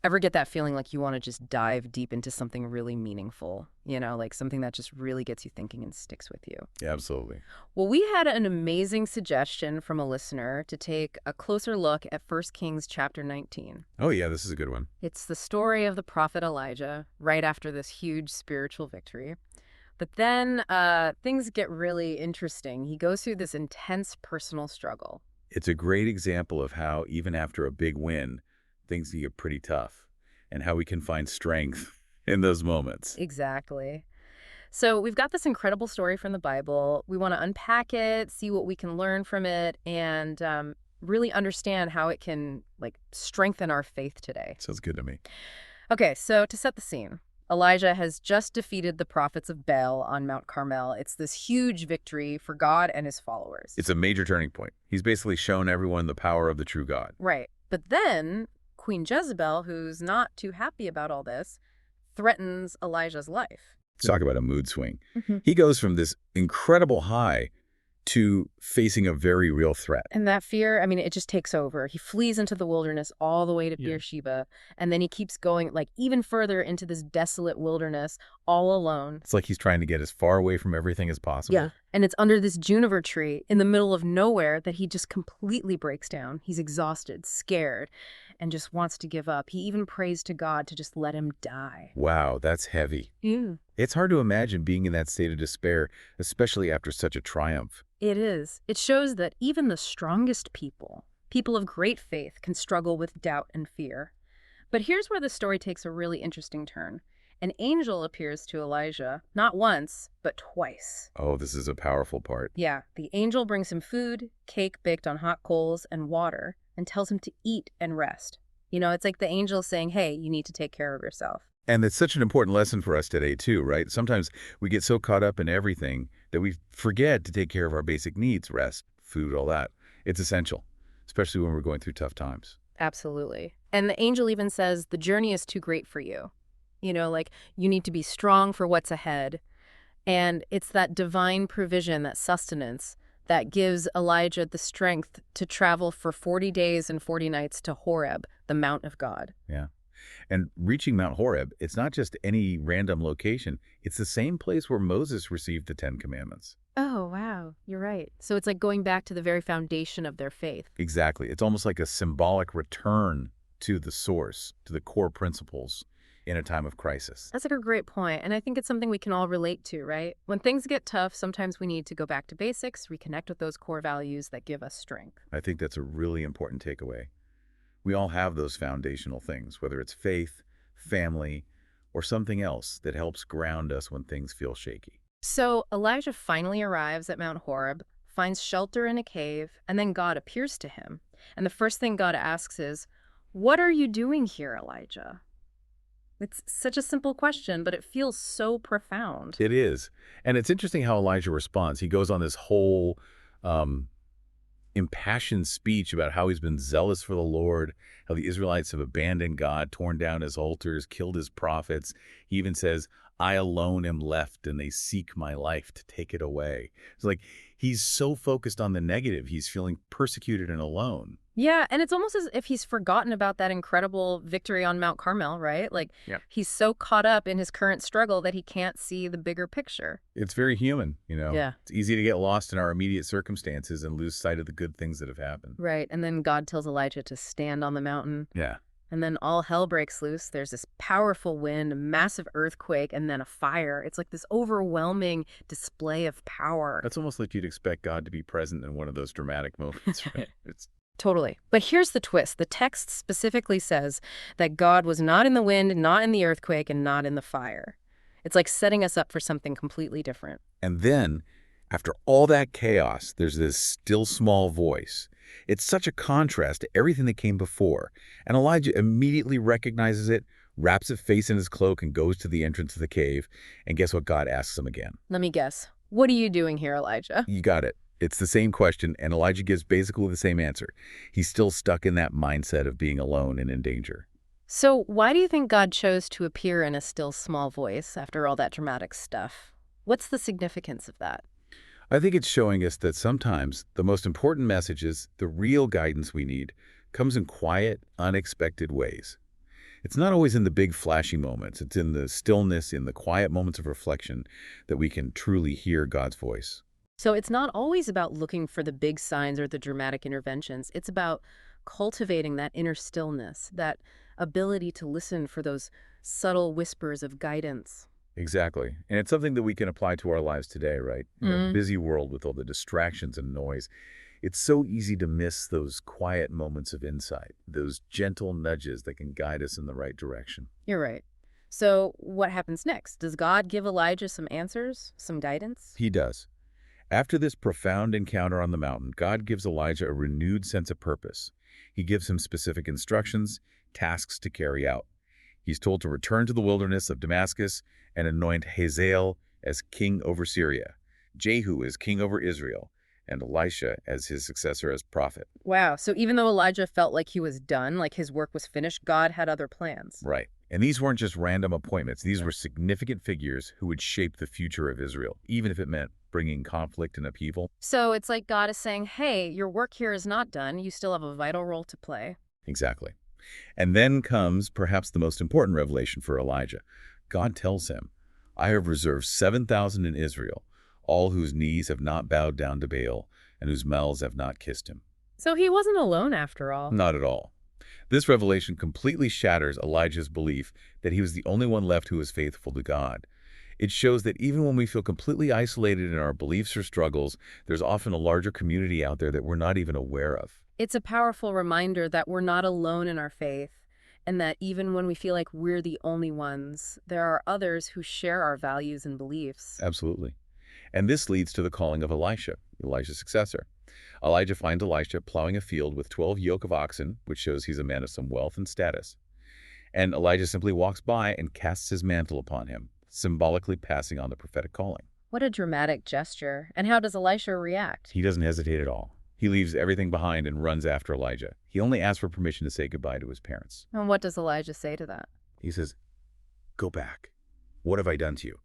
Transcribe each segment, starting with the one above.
Ever get that feeling like you want to just dive deep into something really meaningful, like something that just really gets you thinking and sticks with you? Yeah, absolutely. Well, we had an amazing suggestion from a listener to take a closer look at 1 Kings chapter 19. Oh, yeah, this is a good one. It's the story of the prophet Elijah right after this huge spiritual victory. But then things get really interesting. He goes through this intense personal struggle. It's a great example of how, even after a big win, things can get pretty tough, and how we can find strength in those moments. Exactly. So we've got this incredible story from the Bible. We want to unpack it, see what we can learn from it, and really understand how it can strengthen our faith today. Sounds good to me. Okay, so to set the scene, Elijah has just defeated the prophets of Baal on Mount Carmel. It's this huge victory for God and his followers. It's a major turning point. He's basically shown everyone the power of the true God. Right. But then Queen Jezebel, who's not too happy about all this, threatens Elijah's life. Talk about a mood swing. Mhm. He goes from this incredible high to facing a very real threat. And that fear, it just takes over. He flees into the wilderness all the way to Yeah. Beersheba, and then he keeps going even further into this desolate wilderness all alone. It's like he's trying to get as far away from everything as possible. Yeah. And it's under this juniper tree in the middle of nowhere that he just completely breaks down. He's exhausted, scared, and just wants to give up. He even prays to God to just let him die. Wow, that's heavy. Yeah. It's hard to imagine being in that state of despair, especially after such a triumph. It is. It shows that even the strongest people of great faith, can struggle with doubt and fear. But here's where the story takes a really interesting turn. An angel appears to Elijah, not once, but twice. Oh, this is a powerful part. Yeah, the angel brings him food, cake baked on hot coals, and water, and tells him to eat and rest. It's like the angel saying, hey, you need to take care of yourself. And it's such an important lesson for us today, too, right? Sometimes we get so caught up in everything that we forget to take care of our basic needs, rest, food, all that. It's essential, especially when we're going through tough times. Absolutely. And the angel even says the journey is too great for you. You need to be strong for what's ahead. And it's that divine provision, that sustenance, that gives Elijah the strength to travel for 40 days and 40 nights to Horeb, the Mount of God. Yeah. And reaching Mount Horeb, it's not just any random location. It's the same place where Moses received the Ten Commandments. Oh, wow. You're right. So it's like going back to the very foundation of their faith. Exactly. It's almost like a symbolic return to the source, to the core principles in a time of crisis. That's a great point. And I think it's something we can all relate to, right? When things get tough, sometimes we need to go back to basics, reconnect with those core values that give us strength. I think that's a really important takeaway. We all have those foundational things, whether it's faith, family, or something else that helps ground us when things feel shaky. So Elijah finally arrives at Mount Horeb, finds shelter in a cave, and then God appears to him. And the first thing God asks is, "What are you doing here, Elijah?" It's such a simple question, but it feels so profound. It is. And it's interesting how Elijah responds. He goes on this whole impassioned speech about how he's been zealous for the Lord, how the Israelites have abandoned God, torn down his altars, killed his prophets. He even says, I alone am left and they seek my life to take it away. It's like he's so focused on the negative. He's feeling persecuted and alone. Yeah, and it's almost as if he's forgotten about that incredible victory on Mount Carmel, right? Yep. He's so caught up in his current struggle that he can't see the bigger picture. It's very human, you know? Yeah. It's easy to get lost in our immediate circumstances and lose sight of the good things that have happened. Right, and then God tells Elijah to stand on the mountain. Yeah. And then all hell breaks loose. There's this powerful wind, a massive earthquake, and then a fire. It's like this overwhelming display of power. That's almost like you'd expect God to be present in one of those dramatic moments, right? Totally. But here's the twist. The text specifically says that God was not in the wind, not in the earthquake, and not in the fire. It's like setting us up for something completely different. And then, after all that chaos, there's this still small voice. It's such a contrast to everything that came before. And Elijah immediately recognizes it, wraps his face in his cloak, and goes to the entrance of the cave. And guess what God asks him again? Let me guess. What are you doing here, Elijah? You got it. It's the same question, and Elijah gives basically the same answer. He's still stuck in that mindset of being alone and in danger. So why do you think God chose to appear in a still small voice after all that dramatic stuff? What's the significance of that? I think it's showing us that sometimes the most important messages, the real guidance we need, comes in quiet, unexpected ways. It's not always in the big flashy moments. It's in the stillness, in the quiet moments of reflection that we can truly hear God's voice. So it's not always about looking for the big signs or the dramatic interventions. It's about cultivating that inner stillness, that ability to listen for those subtle whispers of guidance. Exactly. And it's something that we can apply to our lives today, right? In a busy world with all the distractions and noise, it's so easy to miss those quiet moments of insight, those gentle nudges that can guide us in the right direction. You're right. So what happens next? Does God give Elijah some answers, some guidance? He does. After this profound encounter on the mountain, God gives Elijah a renewed sense of purpose. He gives him specific instructions, tasks to carry out. He's told to return to the wilderness of Damascus and anoint Hazael as king over Syria, Jehu as king over Israel, and Elisha as his successor as prophet. Wow. So even though Elijah felt like he was done, like his work was finished, God had other plans. Right. And these weren't just random appointments. These were significant figures who would shape the future of Israel, even if it meant bringing conflict and upheaval. So it's like God is saying, hey, your work here is not done. You still have a vital role to play. Exactly. And then comes perhaps the most important revelation for Elijah. God tells him, I have reserved 7,000 in Israel, all whose knees have not bowed down to Baal and whose mouths have not kissed him. So he wasn't alone after all. Not at all. This revelation completely shatters Elijah's belief that he was the only one left who was faithful to God. It shows that even when we feel completely isolated in our beliefs or struggles, there's often a larger community out there that we're not even aware of. It's a powerful reminder that we're not alone in our faith, and that even when we feel like we're the only ones, there are others who share our values and beliefs. Absolutely. And this leads to the calling of Elisha, Elijah's successor. Elijah finds Elisha plowing a field with 12 yoke of oxen, which shows he's a man of some wealth and status. And Elijah simply walks by and casts his mantle upon him, symbolically passing on the prophetic calling. What a dramatic gesture. And how does Elisha react? He doesn't hesitate at all. He leaves everything behind and runs after Elijah. He only asks for permission to say goodbye to his parents. And what does Elijah say to that? He says, go back. What have I done to you?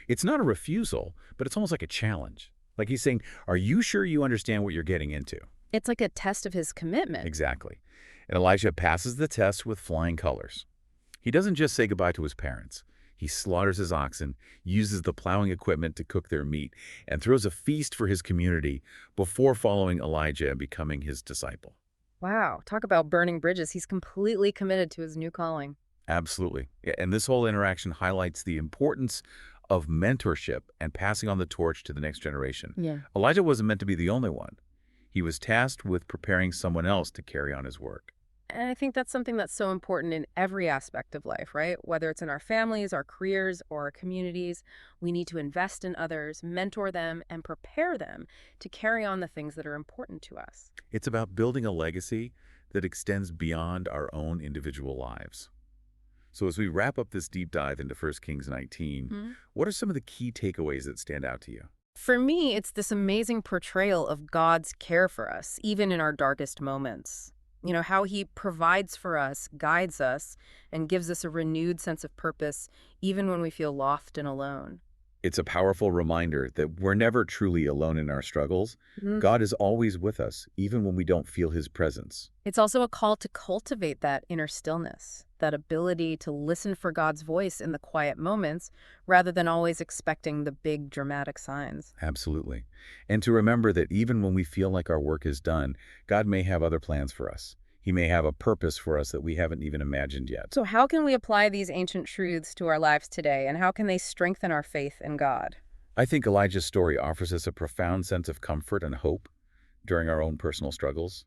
It's not a refusal, but it's almost like a challenge. Like he's saying, are you sure you understand what you're getting into? It's like a test of his commitment. Exactly. And Elisha passes the test with flying colors. He doesn't just say goodbye to his parents. He slaughters his oxen, uses the plowing equipment to cook their meat, and throws a feast for his community before following Elijah and becoming his disciple. Wow, talk about burning bridges. He's completely committed to his new calling. Absolutely. Yeah, and this whole interaction highlights the importance of mentorship and passing on the torch to the next generation. Yeah. Elijah wasn't meant to be the only one. He was tasked with preparing someone else to carry on his work. And I think that's something that's so important in every aspect of life, right? Whether it's in our families, our careers, or our communities, we need to invest in others, mentor them, and prepare them to carry on the things that are important to us. It's about building a legacy that extends beyond our own individual lives. So as we wrap up this deep dive into 1 Kings 19, what are some of the key takeaways that stand out to you? For me, it's this amazing portrayal of God's care for us, even in our darkest moments. You know, how he provides for us, guides us, and gives us a renewed sense of purpose, even when we feel lost and alone. It's a powerful reminder that we're never truly alone in our struggles. God is always with us, even when we don't feel his presence. It's also a call to cultivate that inner stillness, that ability to listen for God's voice in the quiet moments, rather than always expecting the big dramatic signs. Absolutely. And to remember that even when we feel like our work is done, God may have other plans for us. He may have a purpose for us that we haven't even imagined yet. So how can we apply these ancient truths to our lives today, and how can they strengthen our faith in God? I think Elijah's story offers us a profound sense of comfort and hope during our own personal struggles.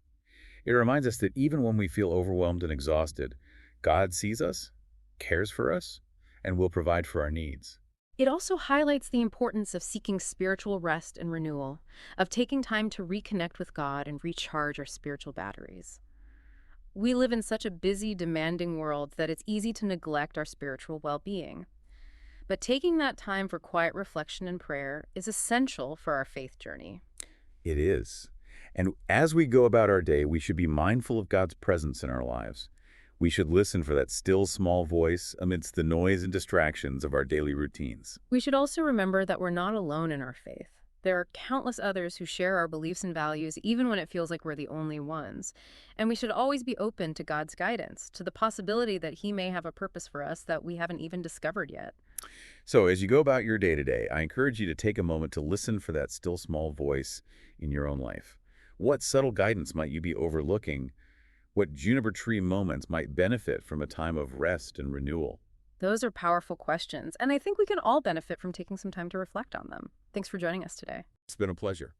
It reminds us that even when we feel overwhelmed and exhausted, God sees us, cares for us, and will provide for our needs. It also highlights the importance of seeking spiritual rest and renewal, of taking time to reconnect with God and recharge our spiritual batteries. We live in such a busy, demanding world that it's easy to neglect our spiritual well-being. But taking that time for quiet reflection and prayer is essential for our faith journey. It is. And as we go about our day, we should be mindful of God's presence in our lives. We should listen for that still small voice amidst the noise and distractions of our daily routines. We should also remember that we're not alone in our faith. There are countless others who share our beliefs and values, even when it feels like we're the only ones. And we should always be open to God's guidance, to the possibility that He may have a purpose for us that we haven't even discovered yet. So as you go about your day-to-day, I encourage you to take a moment to listen for that still small voice in your own life. What subtle guidance might you be overlooking? What juniper tree moments might benefit from a time of rest and renewal? Those are powerful questions, and I think we can all benefit from taking some time to reflect on them. Thanks for joining us today. It's been a pleasure.